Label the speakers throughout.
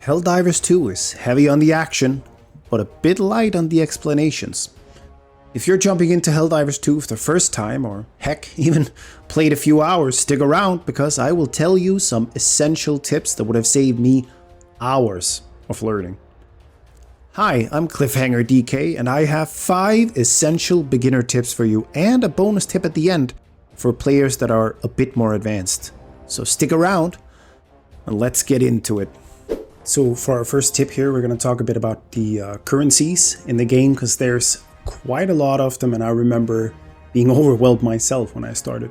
Speaker 1: Helldivers 2 is heavy on the action, but a bit light on the explanations. If you're jumping into Helldivers 2 for the first time, or heck, even played a few hours, stick around because I will tell you some essential tips that would have saved me hours of learning. Hi, I'm Cliffhanger DK and I have 5 essential beginner tips for you and a bonus tip at the end for players that are a bit more advanced. So stick around and let's get into it. So for our first tip here, we're going to talk a bit about the currencies in the game because there's quite a lot of them and I remember being overwhelmed myself when I started.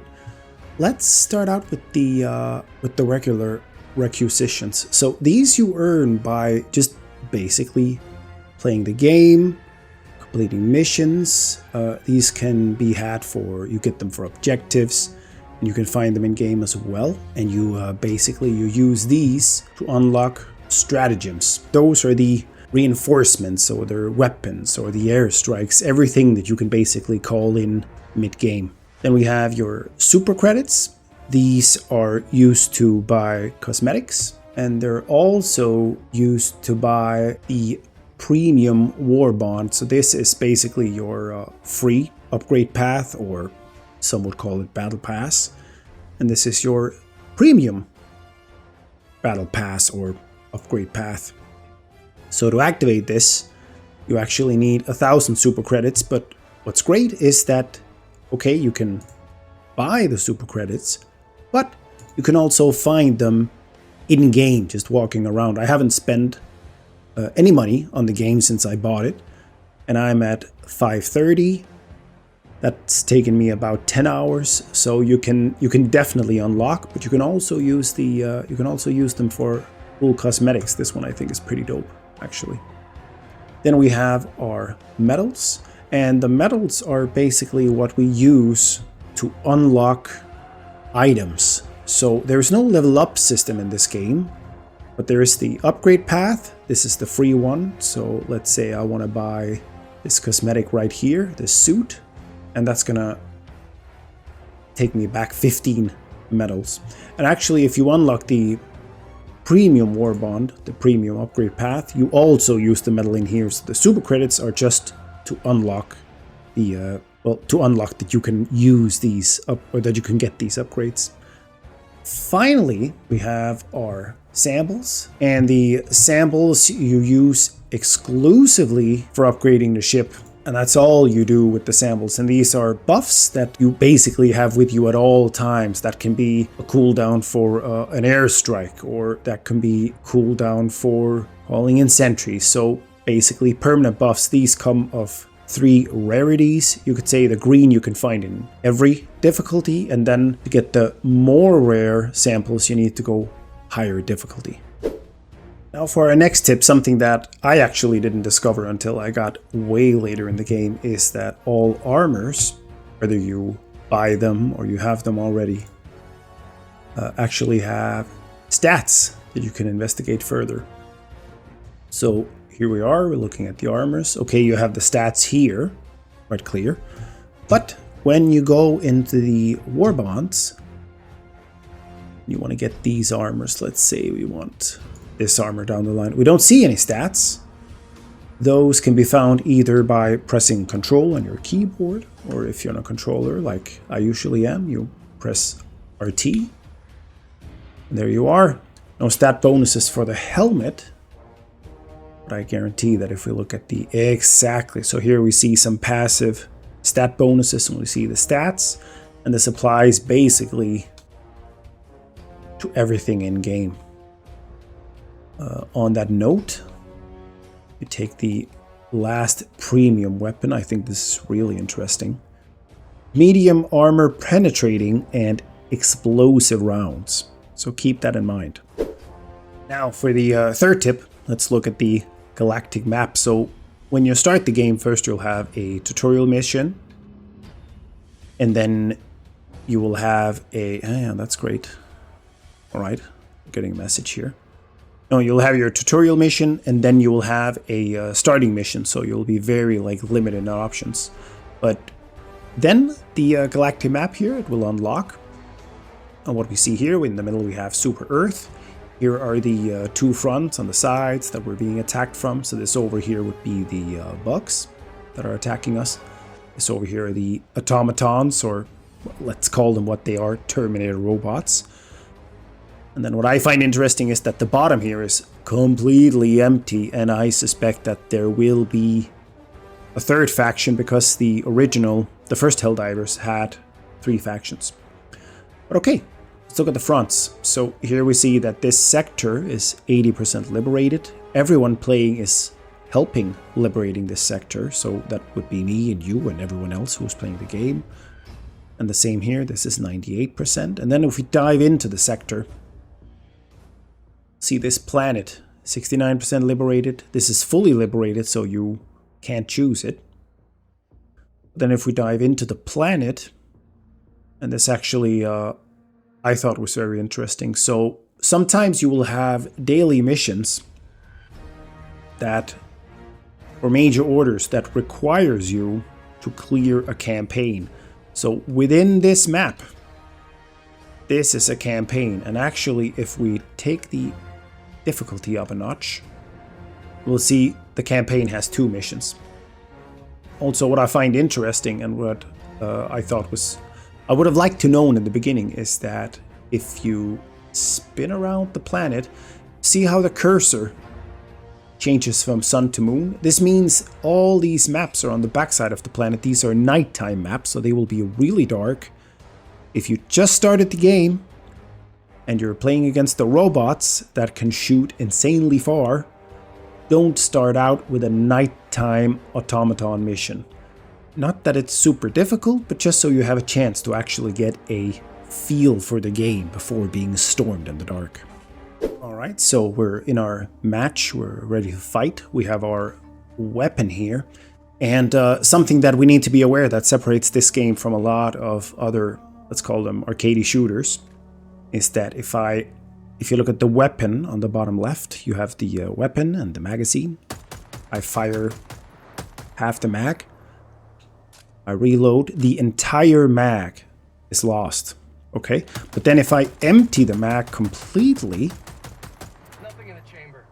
Speaker 1: Let's start out with the regular requisitions. So these you earn by just basically playing the game, completing missions. These can be had for, you get them for objectives, and you can find them in game as well. And you basically use these to unlock stratagems. Those are the reinforcements or their weapons or the airstrikes, everything that you can basically call in mid-game. Then we have your super credits. These are used to buy cosmetics, and they're also used to buy the premium war bond. So this is basically your free upgrade path, or some would call it battle pass, and this is your premium battle pass or upgrade path. So to activate this, you actually need 1,000 super credits, but what's great is that, okay, you can buy the super credits, but you can also find them in-game, just walking around. I haven't spent any money on the game since I bought it, and I'm at 530. That's taken me about 10 hours, so you can definitely unlock, but you can also use them for cool cosmetics. This one I think is pretty dope, actually. Then we have our medals, and the medals are basically what we use to unlock items. So there's no level up system in this game, but there is the upgrade path. This is the free one. So let's say I want to buy this cosmetic right here, this suit, and that's gonna take me back 15 medals. And actually, if you unlock the premium war bond, the premium upgrade path, you also use the medal in here. So the super credits are just to unlock the that you can use these up, or that you can get these upgrades. Finally, we have our samples, and the samples you use exclusively for upgrading the ship, and that's all you do with the samples. And these are buffs that you basically have with you at all times. That can be a cooldown for an airstrike, or that can be cooldown for calling in sentries. So basically permanent buffs. These come of 3 rarities. You could say the green you can find in every difficulty, and then to get the more rare samples you need to go higher difficulty. Now for our next tip, something that I actually didn't discover until I got way later in the game, is that all armors, whether you buy them or you have them already, actually have stats that you can investigate further. So here we are, we're looking at the armors. Okay, you have the stats here, quite clear. But when you go into the war bonds, you want to get these armors. Let's say we want this armor down the line. We don't see any stats. Those can be found either by pressing Control on your keyboard, or if you're on a controller like I usually am, you press RT. And there you are. No stat bonuses for the helmet, but I guarantee that if we look at the exactly, so here we see some passive stat bonuses and we see the stats, and this applies basically to everything in game. On that note, you take the last premium weapon. I think this is really interesting. Medium armor penetrating and explosive rounds. So keep that in mind. Now for the third tip, let's look at the galactic map. So when you start the game, first you'll have a tutorial mission, and then you will have a, that's great. All right, getting a message here. No, you'll have your tutorial mission, and then you will have a starting mission, so you'll be very limited in options. But then the galactic map here, it will unlock. And what we see here in the middle, we have Super Earth, Here are the two fronts on the sides that we're being attacked from. So this over here would be the bugs that are attacking us. This over here are the automatons, or let's call them what they are, Terminator robots. And then what I find interesting is that the bottom here is completely empty, and I suspect that there will be a third faction because the first Helldivers had 3 factions. But okay, let's look at the fronts. So here we see that this sector is 80% liberated. Everyone playing is helping liberating this sector, so that would be me and you and everyone else who's playing the game. And the same here, this is 98%. And then if we dive into the sector, see this planet, 69% liberated. This is fully liberated, so you can't choose it. Then if we dive into the planet, and this actually I thought was very interesting. So sometimes you will have daily missions that, or major orders that requires you to clear a campaign. So within this map, this is a campaign. And actually, if we take the difficulty up a notch, we'll see the campaign has 2 missions. Also, what I find interesting and what I would have liked to know in the beginning is that if you spin around the planet, see how the cursor changes from sun to moon. This means all these maps are on the backside of the planet. These are nighttime maps, so they will be really dark. If you just started the game and you're playing against the robots that can shoot insanely far, don't start out with a nighttime automaton mission. Not that it's super difficult, but just so you have a chance to actually get a feel for the game before being stormed in the dark. Alright, so we're in our match, we're ready to fight. We have our weapon here. And something that we need to be aware that separates this game from a lot of other, let's call them arcade shooters, is that if you look at the weapon on the bottom left, you have the weapon and the magazine. I fire half the mag. I reload, the entire mag is lost. Okay, but then if I empty the mag completely,
Speaker 2: nothing in the chamber.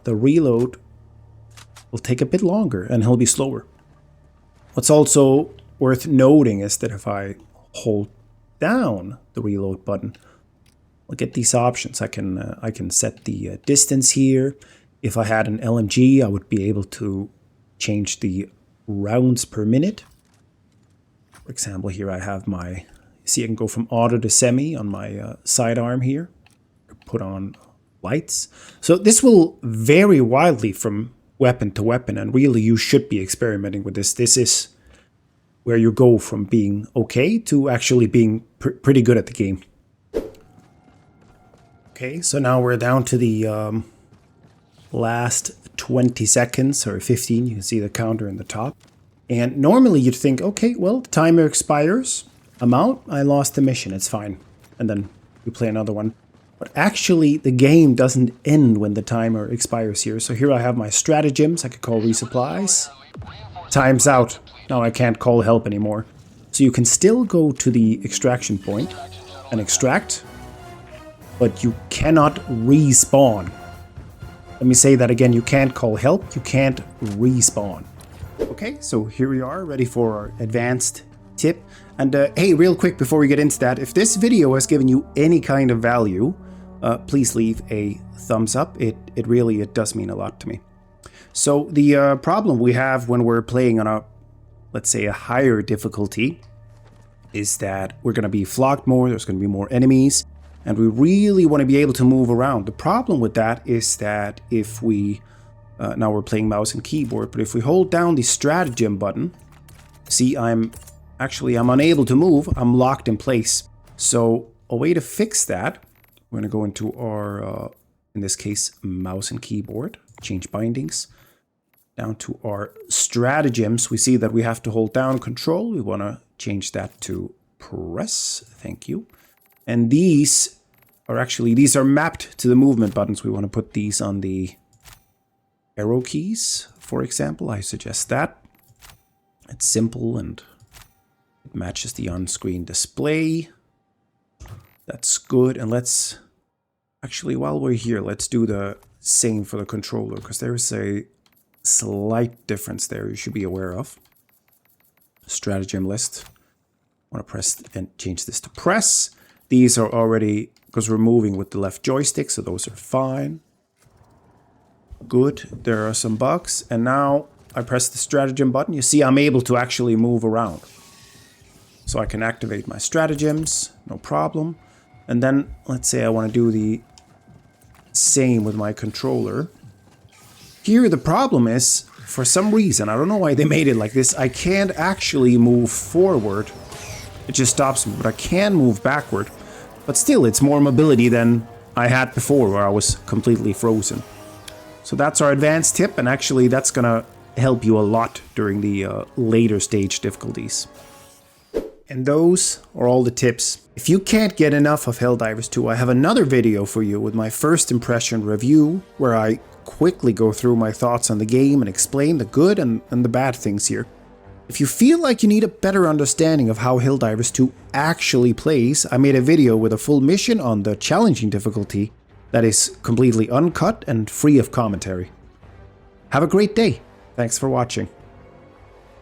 Speaker 1: The reload will take a bit longer and he'll be slower. What's also worth noting is that if I hold down the reload button, I'll get these options. I can set the distance here. If I had an LMG, I would be able to change the rounds per minute. For example, here I have my, see I can go from auto to semi on my sidearm here. Put on lights. So this will vary wildly from weapon to weapon, and really you should be experimenting with this. This is where you go from being okay to actually being pretty good at the game. Okay, so now we're down to the last 20 seconds or 15. You can see the counter in the top. And normally you'd think, okay, well, the timer expires. I'm out. I lost the mission. It's fine. And then we play another one. But actually, the game doesn't end when the timer expires here. So here I have my stratagems. I could call resupplies. Time's out. Now I can't call help anymore. So you can still go to the extraction point and extract, but you cannot respawn. Let me say that again. You can't call help. You can't respawn. Okay, so here we are, ready for our advanced tip. And hey, real quick before we get into that, if this video has given you any kind of value, please leave a thumbs up. It really does mean a lot to me. So the problem we have when we're playing on a, let's say, a higher difficulty is that we're going to be flocked more, there's going to be more enemies, and we really want to be able to move around. The problem with that is that if we, now we're playing mouse and keyboard, but if we hold down the stratagem button, see I'm unable to move, I'm locked in place. So a way to fix that, we're going to go into our, in this case, mouse and keyboard, change bindings. Down to our stratagems, we see that we have to hold down control. We want to change that to press. Thank you. And these are mapped to the movement buttons. We want to put these on the arrow keys, for example. I suggest that. It's simple and it matches the on-screen display. That's good. And let's Actually, while we're here, let's do the same for the controller, because there is a slight difference there you should be aware of. Stratagem list. I want to press and change this to press. These are already, because we're moving with the left joystick, so those are fine. Good. There are some bugs. And now I press the stratagem button. You see I'm able to actually move around. So I can activate my stratagems, no problem. And then let's say I want to do the same with my controller. Here the problem is, for some reason, I don't know why they made it like this, I can't actually move forward. It just stops me, but I can move backward. But still, it's more mobility than I had before, where I was completely frozen. So that's our advanced tip, and actually that's gonna help you a lot during the later stage difficulties. And those are all the tips. If you can't get enough of Helldivers 2, I have another video for you with my first impression review, where I quickly go through my thoughts on the game and explain the good and the bad things here. If you feel like you need a better understanding of how Helldivers 2 actually plays, I made a video with a full mission on the challenging difficulty that is completely uncut and free of commentary. Have a great day. Thanks for watching.